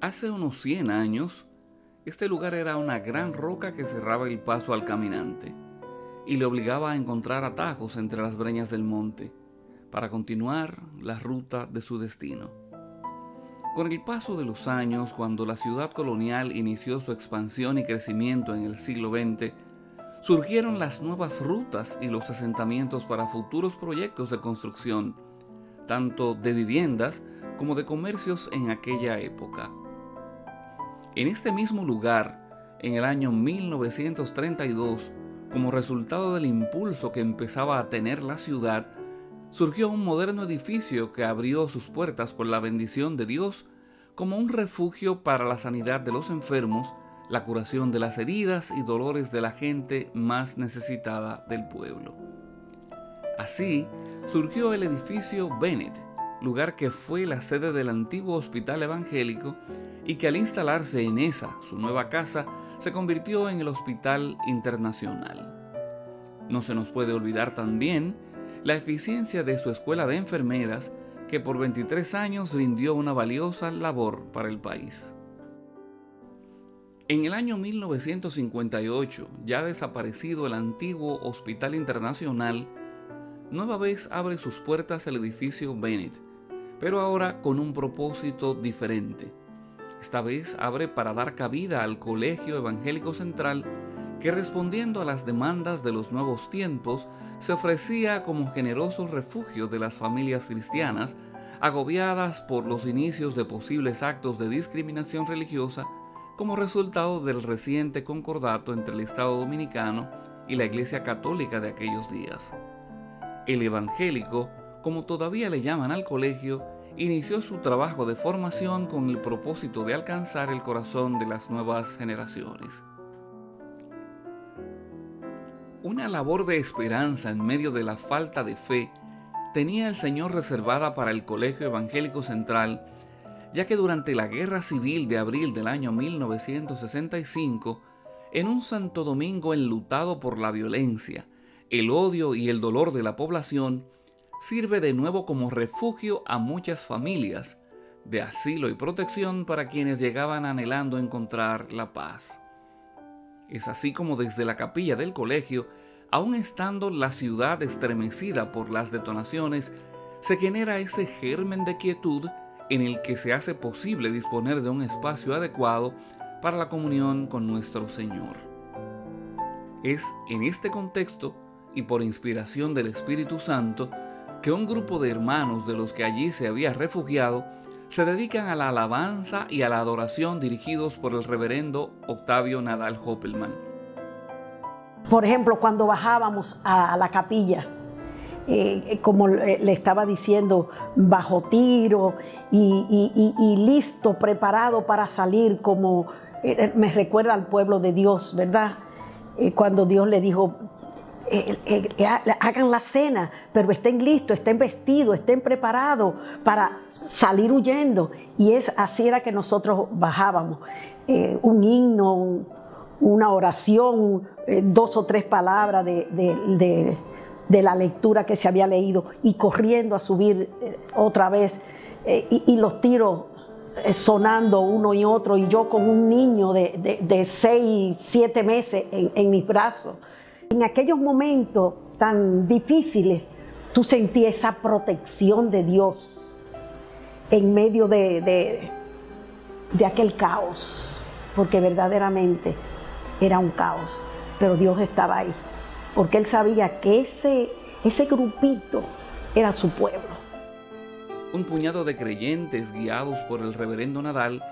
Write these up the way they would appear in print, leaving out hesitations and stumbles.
Hace unos 100 años, este lugar era una gran roca que cerraba el paso al caminante y le obligaba a encontrar atajos entre las breñas del monte para continuar la ruta de su destino. Con el paso de los años, cuando la ciudad colonial inició su expansión y crecimiento en el siglo XX, surgieron las nuevas rutas y los asentamientos para futuros proyectos de construcción, tanto de viviendas como de comercios en aquella época. En este mismo lugar, en el año 1932, como resultado del impulso que empezaba a tener la ciudad, surgió un moderno edificio que abrió sus puertas con la bendición de Dios como un refugio para la sanidad de los enfermos, la curación de las heridas y dolores de la gente más necesitada del pueblo. Así surgió el edificio Bennett, lugar que fue la sede del antiguo hospital evangélico y que al instalarse en esa, su nueva casa, se convirtió en el Hospital Internacional. No se nos puede olvidar también la eficiencia de su escuela de enfermeras, que por 23 años rindió una valiosa labor para el país. En el año 1958, ya desaparecido el antiguo Hospital Internacional, nueva vez abre sus puertas el edificio Bennett, pero ahora con un propósito diferente. Esta vez abre para dar cabida al Colegio Evangélico Central, que respondiendo a las demandas de los nuevos tiempos, se ofrecía como generoso refugio de las familias cristianas, agobiadas por los inicios de posibles actos de discriminación religiosa como resultado del reciente concordato entre el Estado Dominicano y la Iglesia Católica de aquellos días. El evangélico, como todavía le llaman al colegio, inició su trabajo de formación con el propósito de alcanzar el corazón de las nuevas generaciones. Una labor de esperanza en medio de la falta de fe tenía el Señor reservada para el Colegio Evangélico Central, ya que durante la Guerra Civil de abril del año 1965, en un Santo Domingo enlutado por la violencia, el odio y el dolor de la población, sirve de nuevo como refugio a muchas familias, de asilo y protección para quienes llegaban anhelando encontrar la paz. Es así como desde la capilla del colegio, aun estando la ciudad estremecida por las detonaciones, se genera ese germen de quietud en el que se hace posible disponer de un espacio adecuado para la comunión con nuestro Señor. Es en este contexto, y por inspiración del Espíritu Santo, que un grupo de hermanos de los que allí se había refugiado se dedican a la alabanza y a la adoración dirigidos por el reverendo Octavio Nadal Hoppelman. Por ejemplo, cuando bajábamos a la capilla, como le estaba diciendo, bajo tiro y listo, preparado para salir, como me recuerda al pueblo de Dios, ¿verdad? Cuando Dios le dijo, hagan la cena, pero estén listos, estén vestidos, estén preparados para salir huyendo. Y así era que nosotros bajábamos. Un himno, una oración, 2 o 3 palabras de la lectura que se había leído y corriendo a subir otra vez y los tiros sonando uno y otro, y yo con un niño de 6, 7 meses en mis brazos. En aquellos momentos tan difíciles, tú sentías esa protección de Dios en medio de aquel caos, porque verdaderamente era un caos, pero Dios estaba ahí, porque Él sabía que ese grupito era su pueblo. Un puñado de creyentes guiados por el reverendo Nadal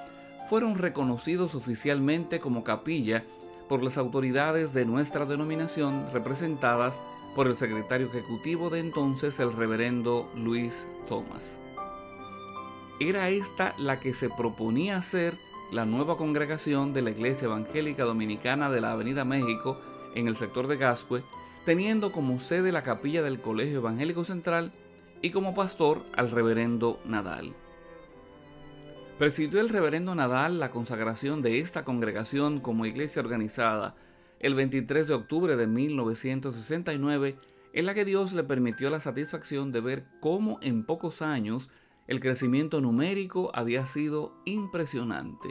fueron reconocidos oficialmente como capilla por las autoridades de nuestra denominación, representadas por el secretario ejecutivo de entonces, el reverendo Luis Thomas. Era esta la que se proponía ser la nueva congregación de la Iglesia Evangélica Dominicana de la Avenida México en el sector de Gascue, teniendo como sede la capilla del Colegio Evangélico Central y como pastor al reverendo Nadal. Presidió el reverendo Nadal la consagración de esta congregación como iglesia organizada el 23 de octubre de 1969, en la que Dios le permitió la satisfacción de ver cómo en pocos años El crecimiento numérico había sido impresionante.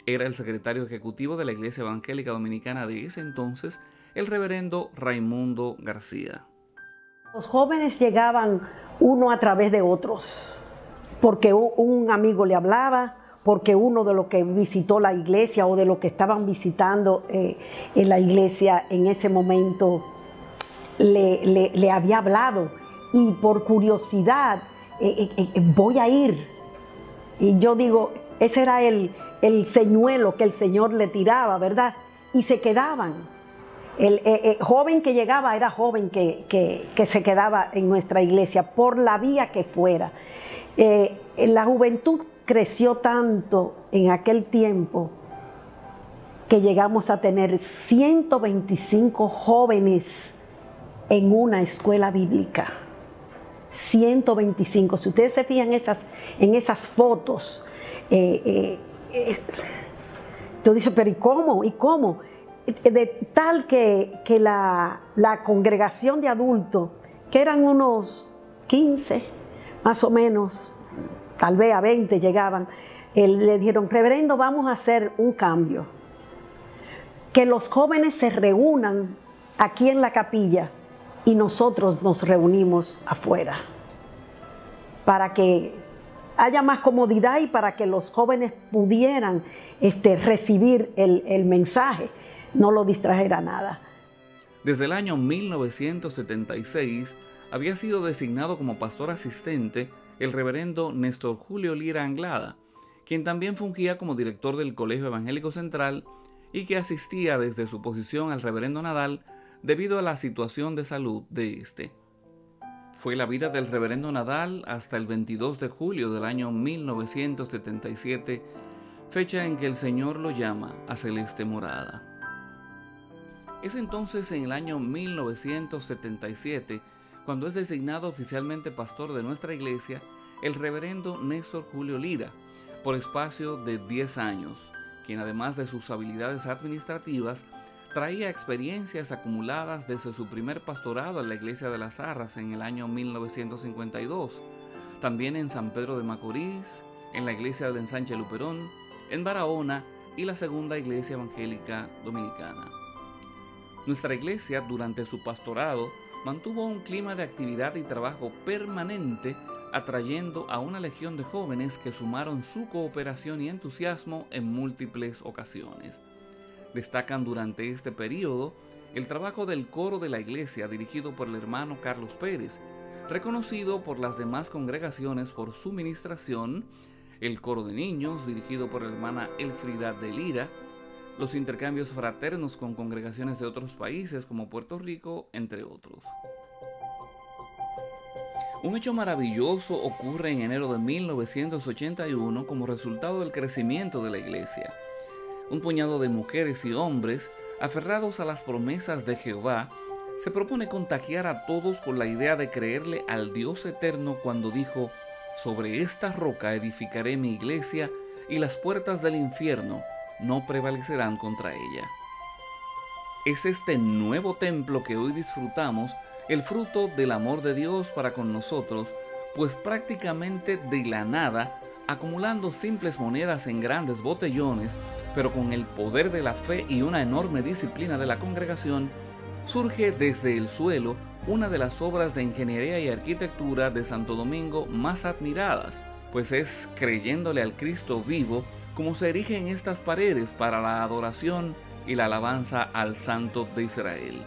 Era el secretario ejecutivo de la Iglesia Evangélica Dominicana de ese entonces, el reverendo Raimundo García. Los jóvenes llegaban uno a través de otros, porque un amigo le hablaba, porque uno de los que visitó la iglesia o de los que estaban visitando en la iglesia en ese momento le había hablado, y por curiosidad voy a ir. Y yo digo, ese era el señuelo que el Señor le tiraba, ¿verdad? Y se quedaban. El joven que llegaba era joven que se quedaba en nuestra iglesia, por la vía que fuera. La juventud creció tanto en aquel tiempo que llegamos a tener 125 jóvenes en una escuela bíblica. 125. Si ustedes se fijan en esas fotos, tú dices, pero ¿y cómo? ¿Y cómo? De tal que la congregación de adultos, que eran unos 15, más o menos, tal vez a 20 llegaban, le dijeron, reverendo, vamos a hacer un cambio. Que los jóvenes se reúnan aquí en la capilla y nosotros nos reunimos afuera, para que haya más comodidad y para que los jóvenes pudieran recibir el mensaje, no lo distrajera nada. Desde el año 1976 había sido designado como pastor asistente el reverendo Néstor Julio Lira Anglada, quien también fungía como director del Colegio Evangélico Central y que asistía desde su posición al reverendo Nadal debido a la situación de salud de este. Fue la vida del reverendo Nadal hasta el 22 de julio del año 1977, fecha en que el Señor lo llama a celeste morada. Es entonces en el año 1977 cuando es designado oficialmente pastor de nuestra iglesia el reverendo Néstor Julio Lira, por espacio de 10 años, quien además de sus habilidades administrativas, traía experiencias acumuladas desde su primer pastorado en la iglesia de las Arras en el año 1952, también en San Pedro de Macorís, en la iglesia del Ensanche Luperón, en Barahona y la Segunda Iglesia Evangélica Dominicana. Nuestra iglesia, durante su pastorado, mantuvo un clima de actividad y trabajo permanente, atrayendo a una legión de jóvenes que sumaron su cooperación y entusiasmo en múltiples ocasiones. Destacan durante este periodo el trabajo del coro de la iglesia dirigido por el hermano Carlos Pérez, reconocido por las demás congregaciones por su ministración, el coro de niños dirigido por la hermana Elfrida de Lira, los intercambios fraternos con congregaciones de otros países como Puerto Rico, entre otros. Un hecho maravilloso ocurre en enero de 1981 como resultado del crecimiento de la iglesia. Un puñado de mujeres y hombres, aferrados a las promesas de Jehová, se propone contagiar a todos con la idea de creerle al Dios eterno cuando dijo: «Sobre esta roca edificaré mi iglesia, y las puertas del infierno no prevalecerán contra ella». Es este nuevo templo que hoy disfrutamos el fruto del amor de Dios para con nosotros, pues prácticamente de la nada, acumulando simples monedas en grandes botellones, pero con el poder de la fe y una enorme disciplina de la congregación, surge desde el suelo una de las obras de ingeniería y arquitectura de Santo Domingo más admiradas, pues es creyéndole al Cristo vivo como se erigen estas paredes para la adoración y la alabanza al Santo de Israel.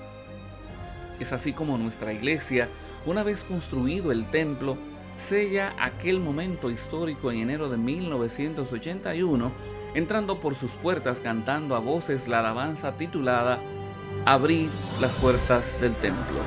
Es así como nuestra iglesia, una vez construido el templo, sella aquel momento histórico en enero de 1981, entrando por sus puertas cantando a voces la alabanza titulada «Abrid las puertas del templo».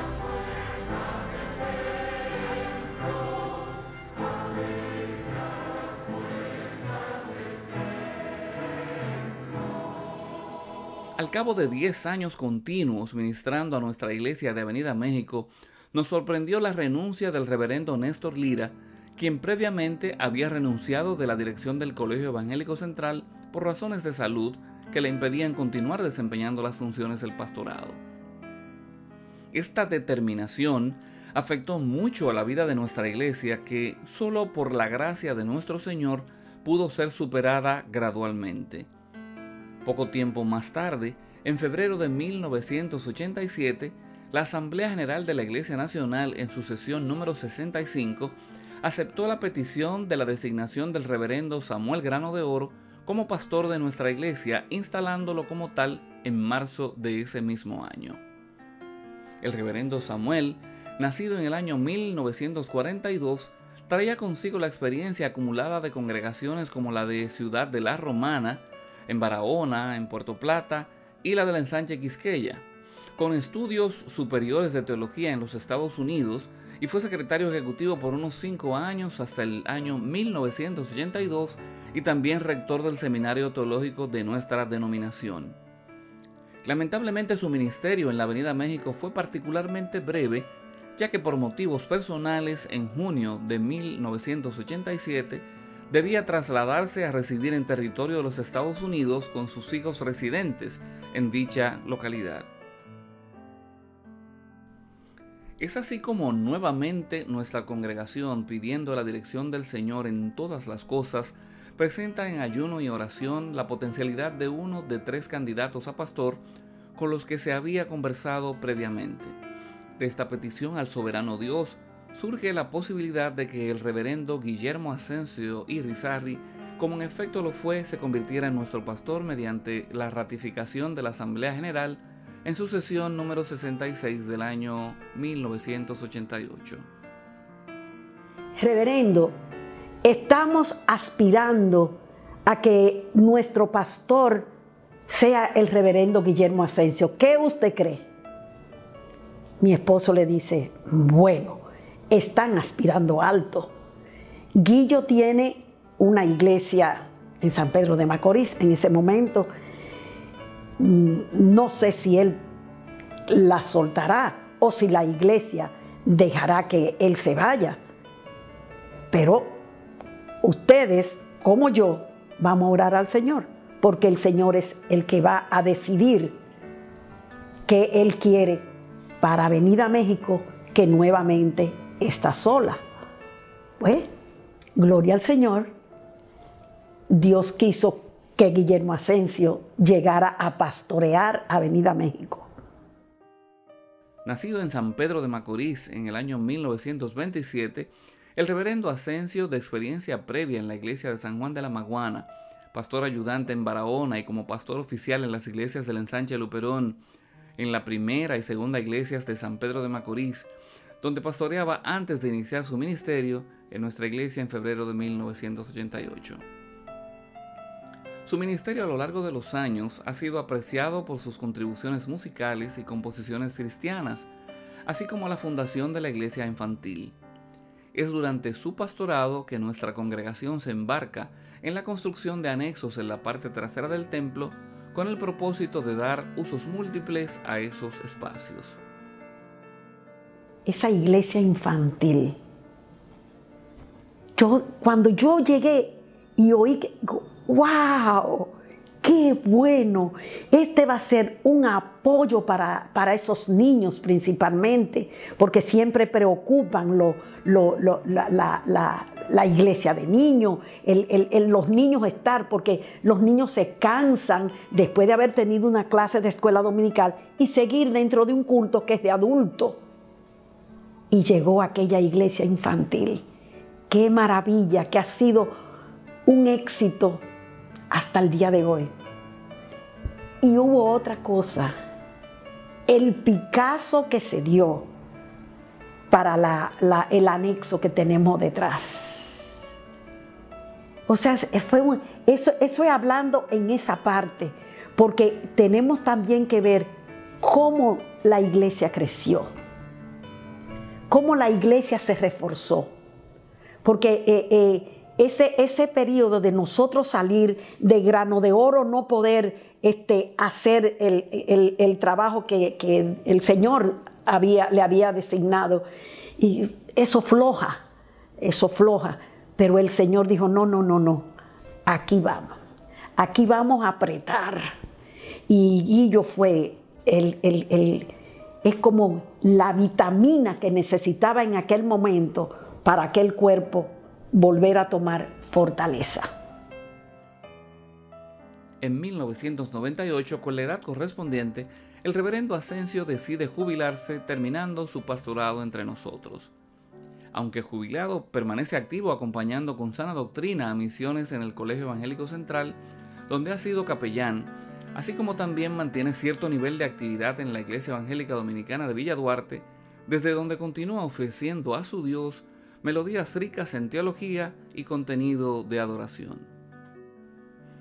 Al cabo de 10 años continuos ministrando a nuestra iglesia de Avenida México, nos sorprendió la renuncia del reverendo Néstor Lira, quien previamente había renunciado de la dirección del Colegio Evangélico Central por razones de salud que le impedían continuar desempeñando las funciones del pastorado. Esta determinación afectó mucho a la vida de nuestra iglesia, que solo por la gracia de nuestro Señor pudo ser superada gradualmente. Poco tiempo más tarde, en febrero de 1987, la Asamblea General de la Iglesia Nacional, en su sesión número 65, aceptó la petición de la designación del reverendo Samuel Grano de Oro como pastor de nuestra iglesia, instalándolo como tal en marzo de ese mismo año. El reverendo Samuel, nacido en el año 1942, traía consigo la experiencia acumulada de congregaciones como la de Ciudad de la Romana, en Barahona, en Puerto Plata, y la del Ensanche Quisqueya, con estudios superiores de teología en los Estados Unidos, y fue secretario ejecutivo por unos 5 años hasta el año 1982 y también rector del Seminario Teológico de nuestra denominación. Lamentablemente su ministerio en la Avenida México fue particularmente breve, ya que por motivos personales en junio de 1987 debía trasladarse a residir en territorio de los Estados Unidos con sus hijos residentes en dicha localidad. Es así como nuevamente nuestra congregación, pidiendo la dirección del Señor en todas las cosas, presenta en ayuno y oración la potencialidad de uno de 3 candidatos a pastor con los que se había conversado previamente. De esta petición al soberano Dios surge la posibilidad de que el reverendo Guillermo Asensio Irizarry, como en efecto lo fue, se convirtiera en nuestro pastor mediante la ratificación de la Asamblea General en su sesión número 66 del año 1988. Reverendo, estamos aspirando a que nuestro pastor sea el reverendo Guillermo Asensio. ¿Qué usted cree? Mi esposo le dice, bueno, están aspirando alto. Guillo tiene una iglesia en San Pedro de Macorís en ese momento. No sé si él la soltará o si la iglesia dejará que él se vaya. Pero ustedes, como yo, vamos a orar al Señor, porque el Señor es el que va a decidir qué Él quiere para Avenida México, que nuevamente está sola. Pues, gloria al Señor. Dios quiso que Guillermo Asensio llegara a pastorear Avenida México. Nacido en San Pedro de Macorís en el año 1927, el reverendo Asensio, de experiencia previa en la iglesia de San Juan de la Maguana, pastor ayudante en Barahona y como pastor oficial en las iglesias del Ensanche Luperón, en la primera y segunda iglesias de San Pedro de Macorís, donde pastoreaba antes de iniciar su ministerio en nuestra iglesia en febrero de 1988. Su ministerio a lo largo de los años ha sido apreciado por sus contribuciones musicales y composiciones cristianas, así como la fundación de la iglesia infantil. Es durante su pastorado que nuestra congregación se embarca en la construcción de anexos en la parte trasera del templo con el propósito de dar usos múltiples a esos espacios. Esa iglesia infantil. Cuando yo llegué y oí que, ¡wow! ¡Qué bueno! Este va a ser un apoyo para esos niños principalmente, porque siempre preocupan la iglesia de niños, los niños estar, porque los niños se cansan después de haber tenido una clase de escuela dominical y seguir dentro de un culto que es de adulto. Y llegó aquella iglesia infantil. ¡Qué maravilla! Que ha sido un éxito hasta el día de hoy. Y hubo otra cosa, el Picasso que se dio para el anexo que tenemos detrás. O sea, eso es hablando en esa parte, porque tenemos también que ver cómo la iglesia creció, cómo la iglesia se reforzó, porque ese periodo de nosotros salir de Grano de Oro, no poder hacer el trabajo que el Señor le había designado, y eso floja, pero el Señor dijo, no, aquí vamos a apretar. Y Guillo fue es como la vitamina que necesitaba en aquel momento para aquel cuerpo volver a tomar fortaleza. En 1998, con la edad correspondiente, el reverendo Asensio decide jubilarse, terminando su pastorado entre nosotros. Aunque jubilado, permanece activo acompañando con sana doctrina a misiones en el Colegio Evangélico Central, donde ha sido capellán, así como también mantiene cierto nivel de actividad en la Iglesia Evangélica Dominicana de Villa Duarte, desde donde continúa ofreciendo a su Dios melodías ricas en teología y contenido de adoración.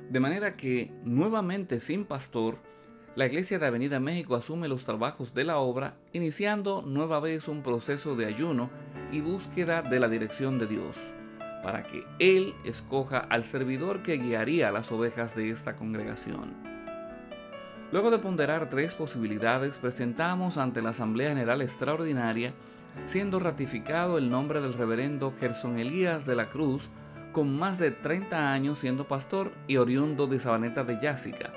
De manera que, nuevamente sin pastor, la Iglesia de Avenida México asume los trabajos de la obra, iniciando nueva vez un proceso de ayuno y búsqueda de la dirección de Dios, para que Él escoja al servidor que guiaría a las ovejas de esta congregación. Luego de ponderar 3 posibilidades, presentamos ante la Asamblea General Extraordinaria, siendo ratificado el nombre del reverendo Gerson Elías de la Cruz, con más de 30 años siendo pastor y oriundo de Sabaneta de Yásica,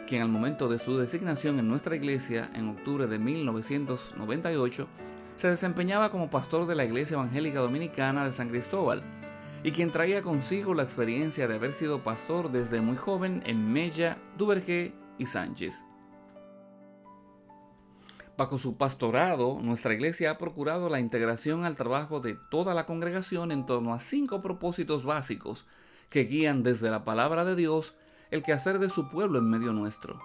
quien al momento de su designación en nuestra iglesia, en octubre de 1998, se desempeñaba como pastor de la Iglesia Evangélica Dominicana de San Cristóbal, y quien traía consigo la experiencia de haber sido pastor desde muy joven en Mella, Duvergé y Sánchez. Bajo su pastorado, nuestra iglesia ha procurado la integración al trabajo de toda la congregación en torno a 5 propósitos básicos que guían desde la palabra de Dios el quehacer de su pueblo en medio nuestro.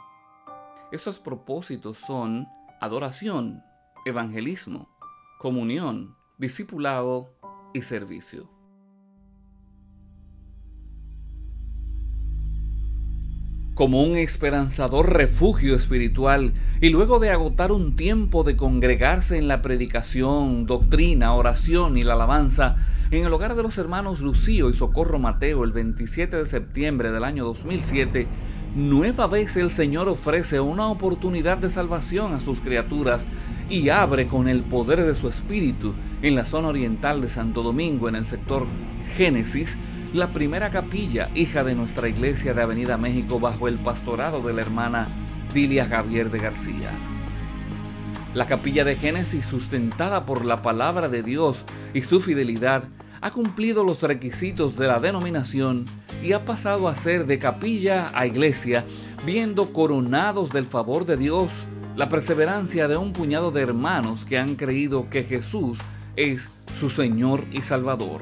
Estos propósitos son adoración, evangelismo, comunión, discipulado y servicio. Como un esperanzador refugio espiritual, y luego de agotar un tiempo de congregarse en la predicación, doctrina, oración y la alabanza, en el hogar de los hermanos Lucío y Socorro Mateo el 27 de septiembre del año 2007, nueva vez el Señor ofrece una oportunidad de salvación a sus criaturas y abre con el poder de su Espíritu en la zona oriental de Santo Domingo, en el sector Génesis, la primera capilla, hija de nuestra iglesia de Avenida México, bajo el pastorado de la hermana Dilia Javier de García. La capilla de Génesis, sustentada por la palabra de Dios y su fidelidad, ha cumplido los requisitos de la denominación y ha pasado a ser de capilla a iglesia, viendo coronados del favor de Dios la perseverancia de un puñado de hermanos que han creído que Jesús es su Señor y Salvador.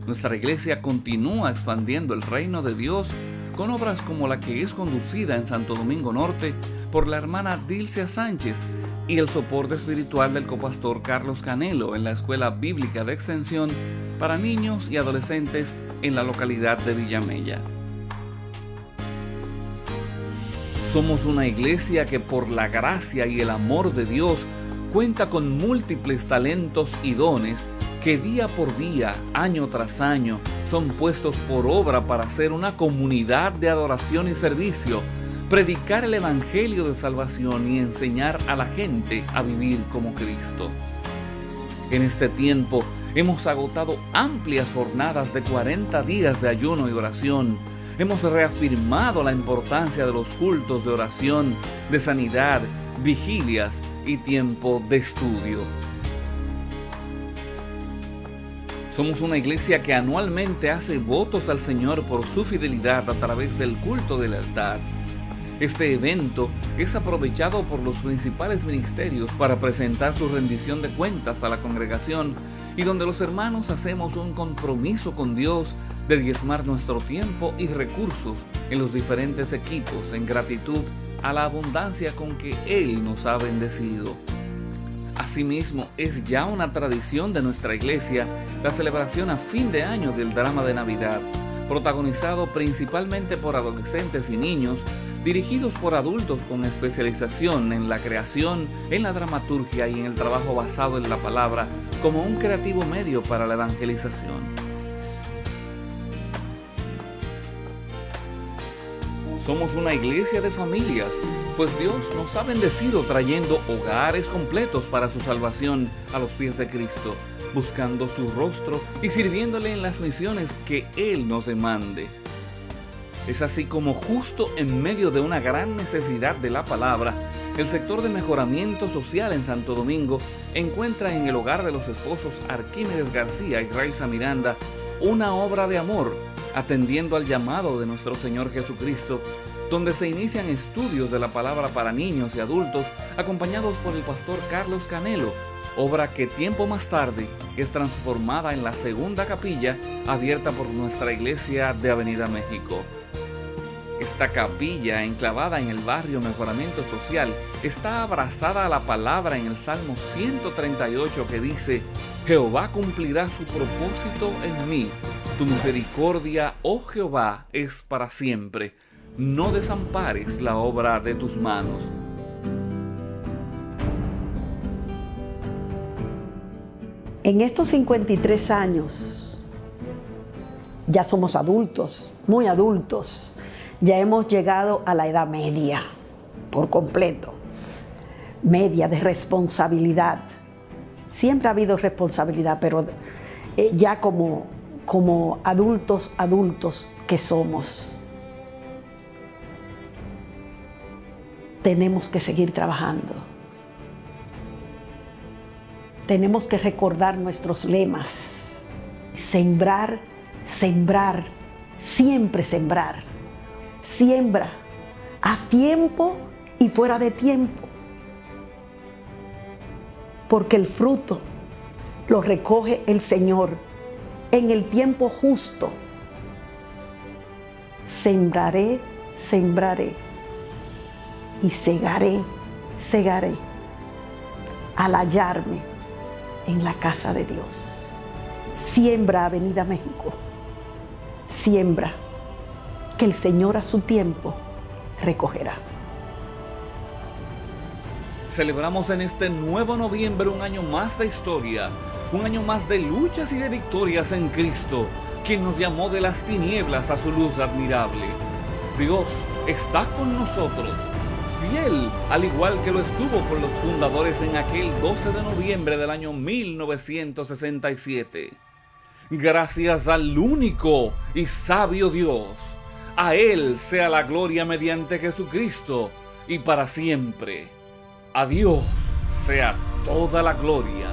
Nuestra iglesia continúa expandiendo el reino de Dios con obras como la que es conducida en Santo Domingo Norte por la hermana Dilcia Sánchez y el soporte espiritual del copastor Carlos Canelo en la Escuela Bíblica de Extensión para niños y adolescentes en la localidad de Villamella. Somos una iglesia que por la gracia y el amor de Dios cuenta con múltiples talentos y dones que día por día, año tras año, son puestos por obra para ser una comunidad de adoración y servicio, predicar el evangelio de salvación y enseñar a la gente a vivir como Cristo. En este tiempo hemos agotado amplias jornadas de 40 días de ayuno y oración. Hemos reafirmado la importancia de los cultos de oración, de sanidad, vigilias y tiempo de estudio. Somos una iglesia que anualmente hace votos al Señor por su fidelidad a través del culto del altar. Este evento es aprovechado por los principales ministerios para presentar su rendición de cuentas a la congregación y donde los hermanos hacemos un compromiso con Dios de diezmar nuestro tiempo y recursos en los diferentes equipos en gratitud a la abundancia con que Él nos ha bendecido. Asimismo, es ya una tradición de nuestra iglesia la celebración a fin de año del drama de Navidad, protagonizado principalmente por adolescentes y niños, dirigidos por adultos con especialización en la creación, en la dramaturgia y en el trabajo basado en la palabra como un creativo medio para la evangelización. Somos una iglesia de familias, pues Dios nos ha bendecido trayendo hogares completos para su salvación a los pies de Cristo, buscando su rostro y sirviéndole en las misiones que Él nos demande. Es así como justo en medio de una gran necesidad de la palabra, el sector de mejoramiento social en Santo Domingo encuentra en el hogar de los esposos Arquímedes García y Raiza Miranda una obra de amor, atendiendo al llamado de nuestro Señor Jesucristo, donde se inician estudios de la palabra para niños y adultos, acompañados por el pastor Carlos Canelo, obra que tiempo más tarde es transformada en la segunda capilla abierta por nuestra iglesia de Avenida México. Esta capilla, enclavada en el barrio Mejoramiento Social, está abrazada a la palabra en el Salmo 138 que dice: Jehová cumplirá su propósito en mí. Tu misericordia, oh Jehová, es para siempre. No desampares la obra de tus manos. En estos 53 años ya somos adultos, muy adultos. Ya hemos llegado a la edad media, por completo. Media de responsabilidad. Siempre ha habido responsabilidad, pero ya como adultos que somos, tenemos que seguir trabajando. Tenemos que recordar nuestros lemas. Sembrar, sembrar, siempre sembrar. Siembra a tiempo y fuera de tiempo, porque el fruto lo recoge el Señor en el tiempo justo. Sembraré, sembraré y segaré, segaré al hallarme en la casa de Dios. Siembra, Avenida México, siembra, que el Señor a su tiempo recogerá. Celebramos en este nuevo noviembre un año más de historia, un año más de luchas y de victorias en Cristo, quien nos llamó de las tinieblas a su luz admirable. Dios está con nosotros, fiel, al igual que lo estuvo con los fundadores en aquel 12 de noviembre del año 1967. Gracias al único y sabio Dios. A Él sea la gloria mediante Jesucristo y para siempre. A Dios sea toda la gloria.